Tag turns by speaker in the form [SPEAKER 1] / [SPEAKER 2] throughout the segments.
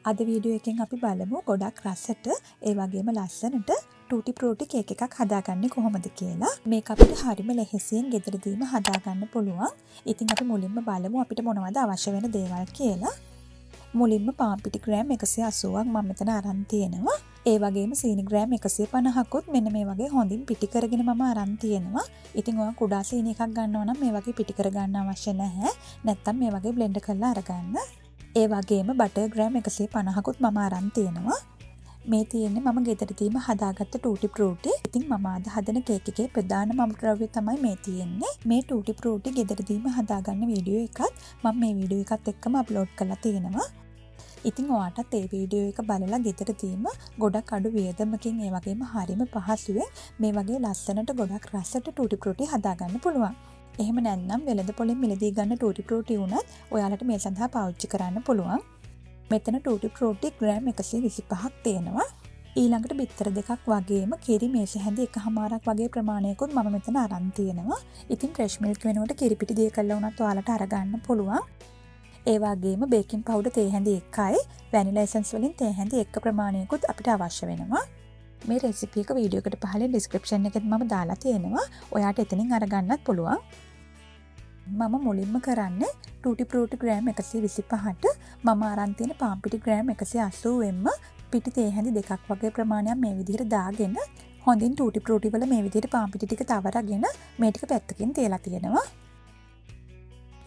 [SPEAKER 1] අද වීඩියෝ එකෙන් අපි බලමු ගොඩක් රසට ඒ වගේම ලස්සනට ටූටි ෆ්‍රූටි කේක් එකක් හදාගන්නේ කොහොමද කියලා. මේක අපිට හරිම ලෙහෙසියෙන් ගෙදරදීම හදාගන්න පුළුවන්. ඉතින් අපි මුලින්ම බලමු අපිට මොනවද අවශ්‍ය වෙන දේවල් කියලා. මුලින්ම පාන් පිටි ග්‍රෑම් 180ක් මම මෙතන අරන් තියෙනවා. ඒ වගේම සීනි ග්‍රෑම් 150කුත් මෙන්න මේ වගේ හොඳින් පිටි කරගෙන මම අරන් තියෙනවා. ඉතින් ඔයා කුඩා සීනි එකක් ගන්නවා නම් මේ වගේ පිටි කරගන්න අවශ්‍ය නැහැ. නැත්තම් මේ වගේ බ්ලෙන්ඩ් කරලා අරගන්න. ඒ වගේම බටර් ග්‍රෑම් 150කුත් මම අරන් තියෙනවා. මේ තියෙන්නේ මම ගෙදරදීම හදාගත්ත ටූටි ෆ්‍රූටි. ඉතින් මම අද හදන කේක් එකේ ප්‍රධානම ද්‍රව්‍ය තමයි මේ තියෙන්නේ. මේ ටූටි ෆ්‍රූටි ගෙදරදීම හදාගන්න වීඩියෝ එකත් මම මේ වීඩියෝ එකත් එක්කම අප්ලෝඩ් කරලා තියෙනවා. ඉතින් ඔයාටත් ඒ වීඩියෝ එක බලලා ගෙදරදීම ගොඩක් අඩු වියදමකින් ඒ වගේම හරිම පහසුවෙන් මේ වගේ ලස්සනට ගොඩක් රසට ටූටි ෆ්‍රූටි හදාගන්න පුළුවන්. එහෙම නැත්නම් වෙළඳ පොලෙන් මිලදී ගන්න ටූටි ෆ්‍රූටි උනත් ඔයාලට මේ සඳහා පාවිච්චි කරන්න පුළුවන්. මෙතන ටූටි ෆ්‍රූටි ග්‍රෑම් 125ක් තියෙනවා. ඊළඟට බිත්තර දෙකක් වගේම කිරි මේස හැඳි එකහමාරක් වගේ ප්‍රමාණයකුත් මම මෙතන අරන් තියෙනවා. ඉතින් ෆ්‍රෙෂ් මිල්ක් වෙනුවට කිරි පිටි දිය කළා උනත් ඔයාලට අරගන්න පුළුවන්. ඒ වගේම බේකින් පවුඩර් තේ හැඳි 1යි වැනිලා එසන්ස් වලින් තේ හැඳි 1 ප්‍රමාණයකුත් අපිට අවශ්‍ය වෙනවා. මේ රෙසිපි එක වීඩියෝ එකට පහලින් ඩිස්ක්‍රිප්ෂන් එකෙත් මම දාලා තියෙනවා. ඔයාට එතනින් අරගන්නත් පුළුවන්. මම මුලින්ම කරන්නේ ටූටි ෆ්‍රූටි ග්‍රෑම් 125ට මම අරන් තියෙන පාන් පිටි ග්‍රෑම් 180ෙන්ම පිටි තේ හැඳි දෙකක් වගේ ප්‍රමාණයක් මේ විදිහට දාගෙන හොඳින් ටූටි ෆ්‍රූටි වල මේ විදිහට පාන් පිටි ටික තවරගෙන මේ ටික පැත්තකින් තියලා තියෙනවා.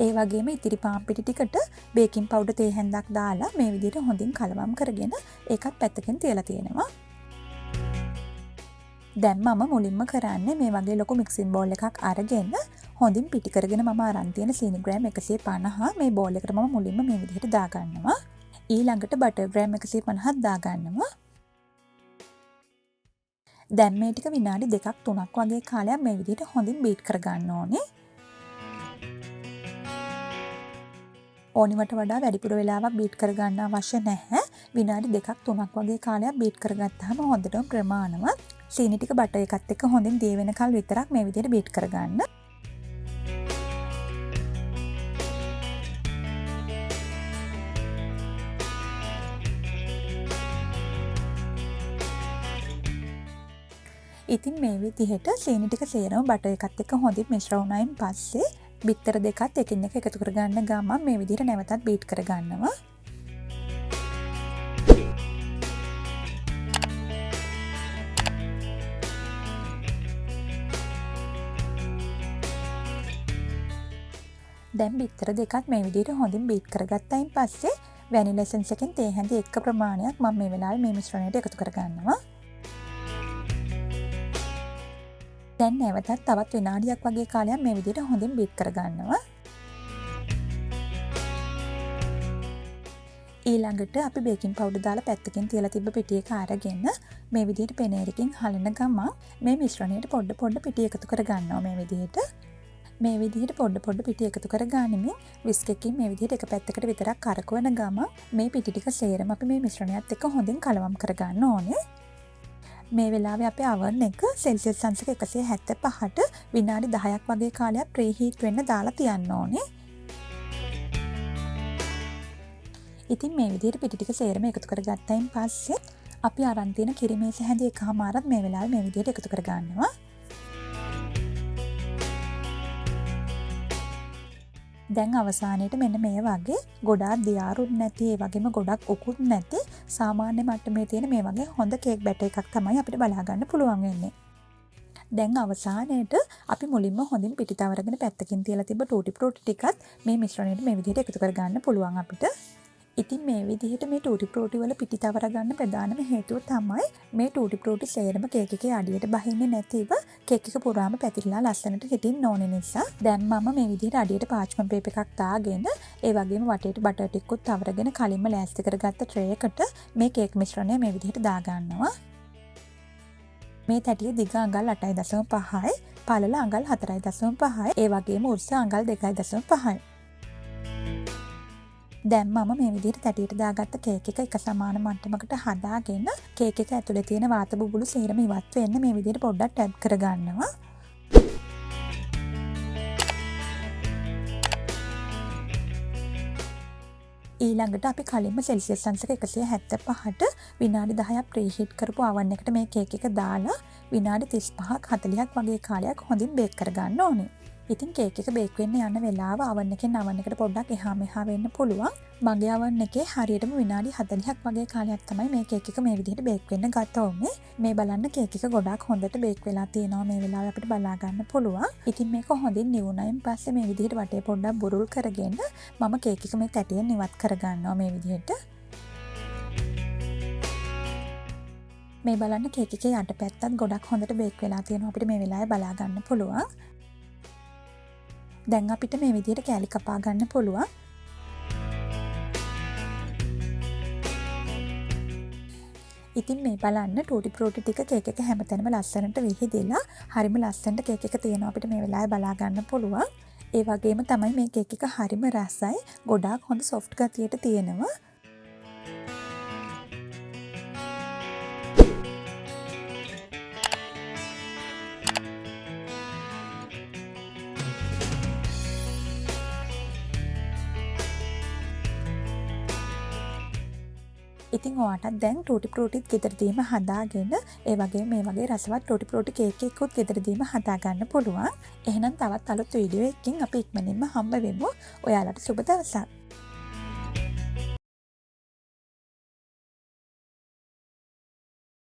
[SPEAKER 1] ඒ වගේම ඉතිරි පාන් පිටි ටිකට බේකින් පවුඩර් තේ හැන්දක් දාලා මේ විදිහට හොඳින් කලවම් කරගෙන ඒකත් පැත්තකින් තියලා තියෙනවා. දැන් මම මුලින්ම කරන්නේ මේ වගේ ලොකු මික්සින් බෝල් එකක් අරගෙන හොඳින් පිටි කරගෙන මම අරන් තියෙන සීනි ග්‍රෑම් 150 මේ බෝල් එකට මම මුලින්ම මේ විදිහට දාගන්නවා. ඊළඟට බටර් ග්‍රෑම් 150ක් දාගන්නවා. දැන් මේ ටික විනාඩි 2ක් 3ක් වගේ කාලයක් මේ විදිහට හොඳින් බීට් කරගන්න ඕනේ. ඕනිවට වඩා වැඩිපුර වෙලාවක් බීට් කරගන්න අවශ්‍ය නැහැ. විනාඩි 2ක් 3ක් වගේ කාලයක් බීට් කරගත්තාම හොඳටම ප්‍රමාණවත්. සීනි ටික බටර් එකත් එක්ක හොඳින් දිය වෙනකල් විතරක් මේ විදිහට බීට් කරගන්න. ඉතින් මේ විදිහට සීනි ටික සේරම බටර් එකත් එක්ක හොඳින් මිශ්‍ර වුණායින් පස්සේ බිත්තර දෙකත් එකින් එක එකතු කරගන්න ගමන් මේ විදිහට නැවතත් බීට් කරගන්නවා. දැන් බිත්තර දෙකත් මේ විදිහට හොඳින් බීට් කරගත්තයින් පස්සේ වැනිලා එසන්ස් එකෙන් තේ හැඳි 1 ප්‍රමාණයක් මම මේ වෙලාවේ මේ මිශ්‍රණයට එකතු කරගන්නවා. දැන් නැවතත් තවත් විනාඩියක් වගේ කාලයක් මේ විදිහට හොඳින් බීට් කරගන්නවා. ඊළඟට අපි බේකින් පවුඩර් දාලා පැත්තකින් තියලා තිබ්බ පිටි එක අරගෙන මේ විදිහට පෙනේරකින් හලන ගමන් මේ මිශ්‍රණයට පොඩ පිටි එකතු කරගන්නවා මේ විදිහට. මේ විදිහට පොඩ පිටි එකතු කරගනිමින් විස්ක් එකකින් මේ විදිහට එක පැත්තකට විතරක් කරකවන ගමන් මේ පිටි ටික සේරම අපි මේ මිශ්‍රණයත් එක්ක හොඳින් කලවම් කරගන්න ඕනේ. මේ වෙලාවේ අපේ oven එක සෙල්සියස් අංශක 175ට විනාඩි 10ක් වගේ කාලයක් ප්‍රීහීට් වෙන්න දාලා තියන්න ඕනේ. ඉතින් මේ විදිහට පිටි ටික සේරම එකතු කරගත්තයින් පස්සේ අපි අරන් තියෙන කිරි මේස හැඳි එකමාරක් මේ වෙලාවේ මේ විදිහට එකතු කරගන්නවා. දැන් අවසානයේට මෙන්න මේ වගේ ගොඩාක් දියාරුත් නැති ඒ වගේම ගොඩක් උකුත් නැති සාමාන්‍ය මට්ටමේ තියෙන මේ වගේ හොඳ කේක් බැටර් එකක් තමයි අපිට බලා ගන්න පුළුවන් වෙන්නේ. දැන් අවසානයේට අපි මුලින්ම හොඳින් පිටි තවරගෙන පැත්තකින් තියලා තිබ්බ ටූටි ෆ්‍රූටි ටිකත් මේ මිශ්‍රණයට මේ විදිහට එකතු කරගන්න පුළුවන් අපිට. ඉතින් මේ විදිහට මේ ටූටි ෆ්‍රූටි වල පිටි තවර ගන්න ප්‍රධානම හේතුව තමයි මේ ටූටි ෆ්‍රූටි සේරම කේක් එකේ අඩියට බහින්නේ නැතිව කේක් එක පුරාම පැතිරලා ලස්සනට හිටින්න ඕන නිසා දැන් මම මේ විදිහට අඩියට පාච්මන් පේපර් එකක් දාගෙන ඒ වගේම වටේට බටර් ටිකකුත් තවරගෙන කලින්ම ලෑස්ති කරගත්ත ට්‍රේ එකට මේ කේක් මිශ්‍රණය මේ විදිහට දාගන්නවා. මේ තැටිය දිග අඟල් 8.5යි පළල අඟල් 4.5යි ඒ වගේම උස අඟල් 2.5යි. දැන් මම මේ විදිහට තැටියට දාගත්ත කේක් එක එක සමාන මට්ටමකට හදාගෙන කේක් එක ඇතුලේ තියෙන වාත බුබුලු සේරම ඉවත් වෙන්න මේ විදිහට පොඩ්ඩක් ටැබ් කරගන්නවා. ඊළඟට අපි කලින්ම සෙල්සියස් අංශක 175ට විනාඩි 10ක් ප්‍රීහීට් කරපු oven එකට මේ කේක් එක දාලා විනාඩි 35ක් 40ක් වගේ කාලයක් හොඳින් බේක් කරගන්න ඕනේ. ඉතින් කේක් එක බේක් වෙන්න යන වෙලාව oven එකෙන් oven එකට පොඩ්ඩක් එහා මෙහා වෙන්න පුළුවන්. මගේ oven එකේ හරියටම විනාඩි 40ක් වගේ කාලයක් තමයි මේ කේක් එක මේ විදිහට බේක් වෙන්න ගත ඕනේ. මේ බලන්න කේක් එක ගොඩක් හොඳට බේක් වෙලා තියෙනවා මේ වෙලාවේ අපිට බලා ගන්න පුළුවන්. ඉතින් මේක හොඳින් නිවුණයින් පස්සේ මේ විදිහට වටේ පොඩ්ඩක් බුරුල් කරගෙන මම කේක් එක මේ තැටියෙන් ඉවත් කරගන්නවා මේ විදිහට. මේ බලන්න කේක් එකේ යට පැත්තත් ගොඩක් හොඳට බේක් වෙලා තියෙනවා අපිට මේ වෙලාවේ බලා ගන්න පුළුවන්. දැන් අපිට මේ විදිහට කෑලි කපා ගන්න පුළුවන්. ඉතින් මේ බලන්න Tutti Frutti ටික කේක් එක හැමතැනම ලස්සනට විහිදෙලා හරිම ලස්සනට කේක් එක තියෙනවා අපිට මේ වෙලාවේ බලා ගන්න පුළුවන්. ඒ වගේම තමයි මේ කේක් එක හරිම රසයි. ගොඩාක් හොඳ soft ගතියට තියෙනවා. ඉතින් ඔයාටත් දැන් Tutti Frutti ගෙදරදීම හදාගෙන ඒ වගේ මේ වගේ රසවත් Tutti Frutti කේක් එකකුත් ගෙදරදීම හදා ගන්න පුළුවන්. එහෙනම් තවත් අලුත් වීඩියෝ එකකින් අපි ඉක්මනින්ම හම්බ වෙමු. ඔයාලට සුබ දවසක්.